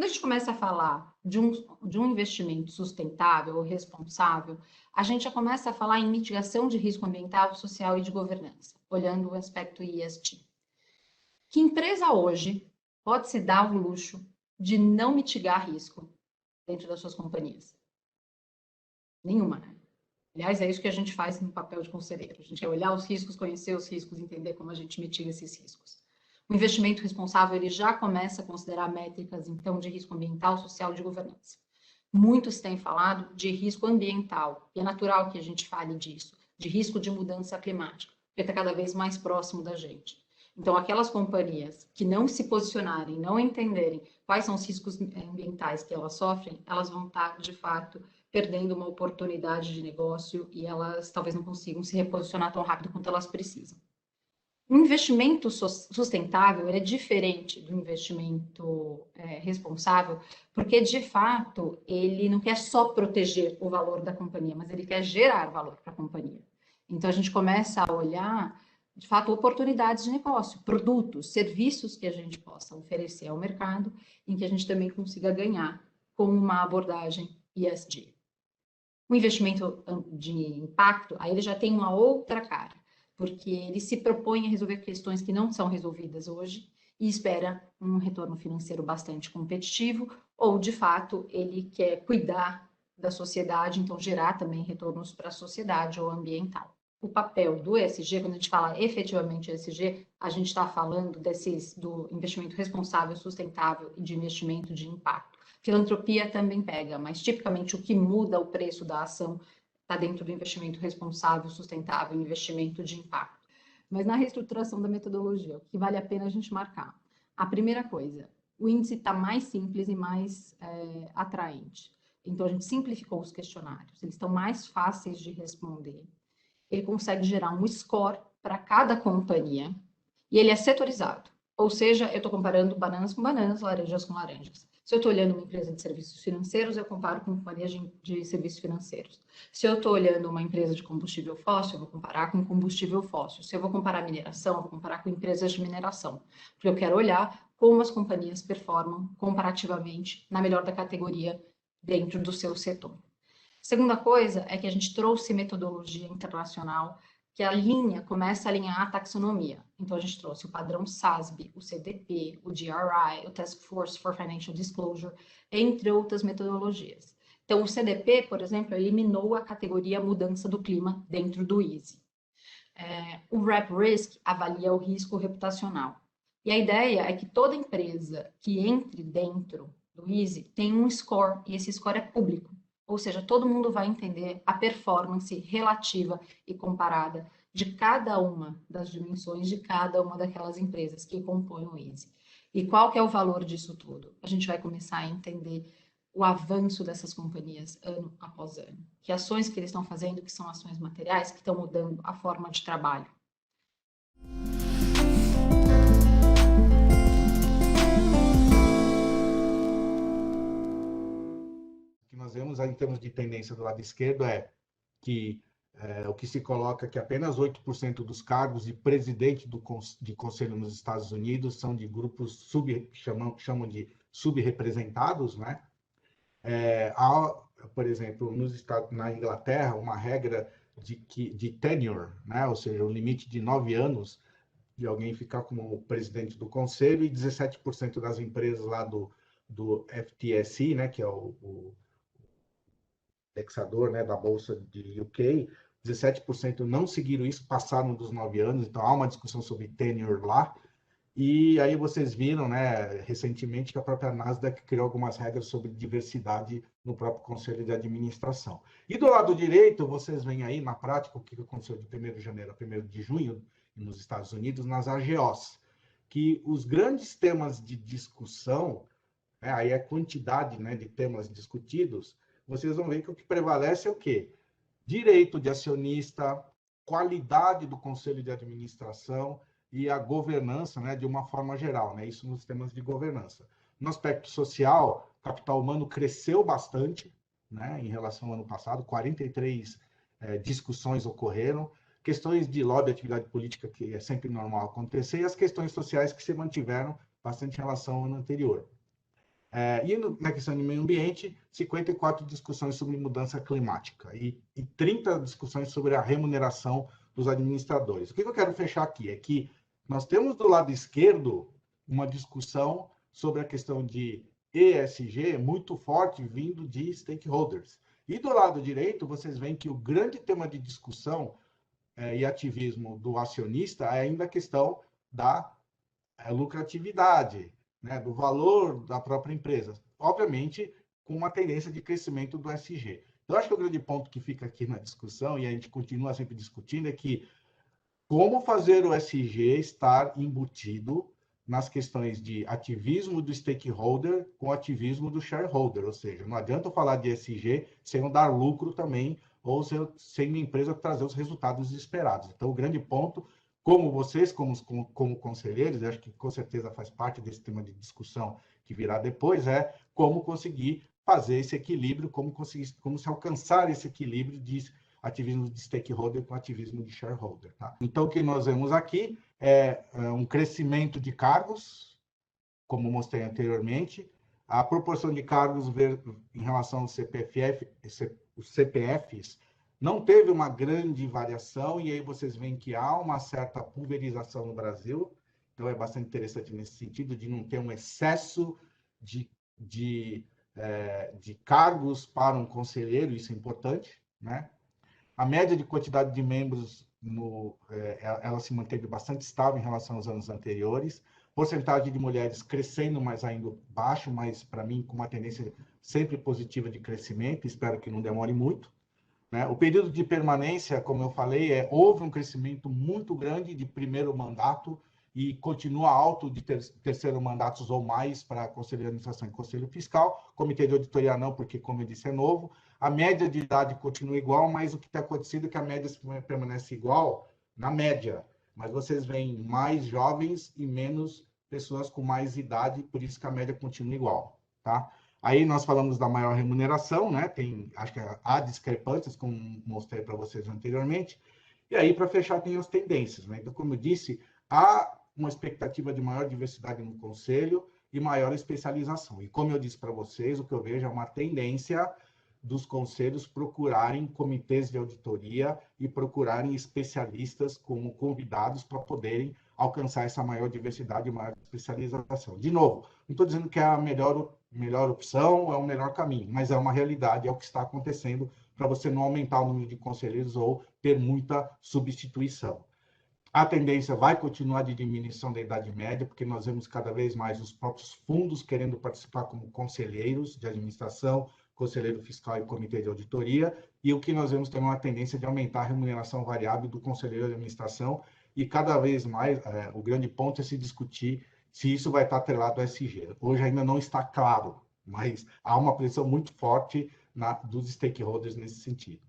Quando a gente começa a falar de um investimento sustentável ou responsável, a gente já começa a falar em mitigação de risco ambiental, social e de governança, olhando o aspecto ESG. Que empresa hoje pode se dar o luxo de não mitigar risco dentro das suas companhias? Nenhuma, né? Aliás, é isso que a gente faz no papel de conselheiro. A gente é olhar os riscos, conhecer os riscos, entender como a gente mitiga esses riscos. O investimento responsável, ele já começa a considerar métricas, então, de risco ambiental, social e de governança. Muitos têm falado de risco ambiental, e é natural que a gente fale disso, de risco de mudança climática, porque está cada vez mais próximo da gente. Então, aquelas companhias que não se posicionarem, não entenderem quais são os riscos ambientais que elas sofrem, elas vão estar, de fato, perdendo uma oportunidade de negócio e elas talvez não consigam se reposicionar tão rápido quanto elas precisam. O investimento sustentável é diferente do investimento responsável, porque, de fato, ele não quer só proteger o valor da companhia, mas ele quer gerar valor para a companhia. Então, a gente começa a olhar, de fato, oportunidades de negócio, produtos, serviços que a gente possa oferecer ao mercado, em que a gente também consiga ganhar com uma abordagem ESG. O investimento de impacto, aí ele já tem uma outra cara, porque ele se propõe a resolver questões que não são resolvidas hoje e espera um retorno financeiro bastante competitivo, ou, de fato, ele quer cuidar da sociedade, então gerar também retornos para a sociedade ou ambiental. O papel do ESG, quando a gente fala efetivamente ESG, a gente está falando do investimento responsável, sustentável e de investimento de impacto. Filantropia também pega, mas tipicamente o que muda o preço da ação está dentro do investimento responsável, sustentável, investimento de impacto. Mas na reestruturação da metodologia, o que vale a pena a gente marcar? A primeira coisa, o índice está mais simples e mais atraente. Então, a gente simplificou os questionários, eles estão mais fáceis de responder. Ele consegue gerar um score para cada companhia e ele é setorizado. Ou seja, eu estou comparando bananas com bananas, laranjas com laranjas. Se eu estou olhando uma empresa de serviços financeiros, eu comparo com companhias de serviços financeiros. Se eu estou olhando uma empresa de combustível fóssil, eu vou comparar com combustível fóssil. Se eu vou comparar mineração, eu vou comparar com empresas de mineração. Porque eu quero olhar como as companhias performam comparativamente na melhor da categoria dentro do seu setor. Segunda coisa é que a gente trouxe metodologia internacional que começa a alinhar a taxonomia. Então, a gente trouxe o padrão SASB, o CDP, o GRI, o Task Force for Financial Disclosure, entre outras metodologias. Então, o CDP, por exemplo, eliminou a categoria mudança do clima dentro do EASY. O Rep Risk avalia o risco reputacional. E a ideia é que toda empresa que entre dentro do EASY tem um score, e esse score é público. Ou seja, todo mundo vai entender a performance relativa e comparada de cada uma das dimensões de cada uma daquelas empresas que compõem o EASY. E qual que é o valor disso tudo? A gente vai começar a entender o avanço dessas companhias ano após ano. Que ações que eles estão fazendo, que são ações materiais, que estão mudando a forma de trabalho. Nós vemos em termos de tendência do lado esquerdo é que o que se coloca é que apenas 8% dos cargos de presidente de conselho nos Estados Unidos são de grupos chamam de subrepresentados, né? Há, por exemplo, na Inglaterra, uma regra de tenure, né? Ou seja, o limite de 9 anos de alguém ficar como presidente do conselho, e 17% das empresas lá do FTSE, né? Que é o indexador, né, da Bolsa de UK, 17% não seguiram isso, passaram dos 9 anos, então há uma discussão sobre tenure lá. E aí vocês viram, né, recentemente, que a própria Nasdaq criou algumas regras sobre diversidade no próprio Conselho de Administração. E do lado direito, vocês veem aí, na prática, o que aconteceu de 1º de janeiro a 1º de junho, nos Estados Unidos, nas AGOs, que os grandes temas de discussão, né, aí é a quantidade, né, de temas discutidos, vocês vão ver que o que prevalece é o quê? Direito de acionista, qualidade do conselho de administração e a governança, né, de uma forma geral, né? Isso nos temas de governança. No aspecto social, capital humano cresceu bastante, né, em relação ao ano passado, 43 discussões ocorreram, questões de lobby, atividade política, que é sempre normal acontecer, e as questões sociais que se mantiveram bastante em relação ao ano anterior. Na questão de meio ambiente, 54 discussões sobre mudança climática e 30 discussões sobre a remuneração dos administradores. O que eu quero fechar aqui é que nós temos do lado esquerdo uma discussão sobre a questão de ESG muito forte vindo de stakeholders. E do lado direito, vocês veem que o grande tema de discussão e ativismo do acionista é ainda a questão da lucratividade, né, do valor da própria empresa. Obviamente, com uma tendência de crescimento do ESG. Então, acho que o grande ponto que fica aqui na discussão, e a gente continua sempre discutindo, é que como fazer o ESG estar embutido nas questões de ativismo do stakeholder com ativismo do shareholder, ou seja, não adianta eu falar de ESG sem não dar lucro também, ou sem a empresa trazer os resultados esperados. Então, o grande ponto, como vocês, como conselheiros, acho que com certeza faz parte desse tema de discussão que virá depois, é como conseguir fazer esse equilíbrio, como se alcançar esse equilíbrio de ativismo de stakeholder com ativismo de shareholder. Tá? Então, o que nós vemos aqui é um crescimento de cargos, como mostrei anteriormente, a proporção de cargos em relação aos CPFs não teve uma grande variação, e aí vocês veem que há uma certa pulverização no Brasil, então é bastante interessante nesse sentido, de não ter um excesso de cargos para um conselheiro, isso é importante, né? A média de quantidade de membros, ela se manteve bastante estável em relação aos anos anteriores. Porcentagem de mulheres crescendo, mas ainda baixo, mas para mim com uma tendência sempre positiva de crescimento, espero que não demore muito. Né? O período de permanência, como eu falei, houve um crescimento muito grande de primeiro mandato e continua alto de terceiro mandatos ou mais para Conselho de Administração e Conselho Fiscal. Comitê de Auditoria não, porque, como eu disse, é novo. A média de idade continua igual, mas o que tem acontecido é que a média permanece igual na média. Mas vocês veem mais jovens e menos pessoas com mais idade, por isso que a média continua igual. Tá? Aí nós falamos da maior remuneração, né? Acho que há discrepâncias, como mostrei para vocês anteriormente. E aí, para fechar, tem as tendências. Né? Então, como eu disse, há uma expectativa de maior diversidade no conselho e maior especialização. E como eu disse para vocês, o que eu vejo é uma tendência dos conselhos procurarem comitês de auditoria e procurarem especialistas como convidados para poderem alcançar essa maior diversidade e maior especialização. De novo, não estou dizendo que é a melhor opção, é o melhor caminho, mas é uma realidade, é o que está acontecendo para você não aumentar o número de conselheiros ou ter muita substituição. A tendência vai continuar de diminuição da idade média, porque nós vemos cada vez mais os próprios fundos querendo participar como conselheiros de administração, conselheiro fiscal e comitê de auditoria, e o que nós vemos também é uma tendência de aumentar a remuneração variável do conselheiro de administração, e cada vez mais o grande ponto é se discutir se isso vai estar atrelado ao ESG. Hoje ainda não está claro, mas há uma pressão muito forte dos stakeholders nesse sentido.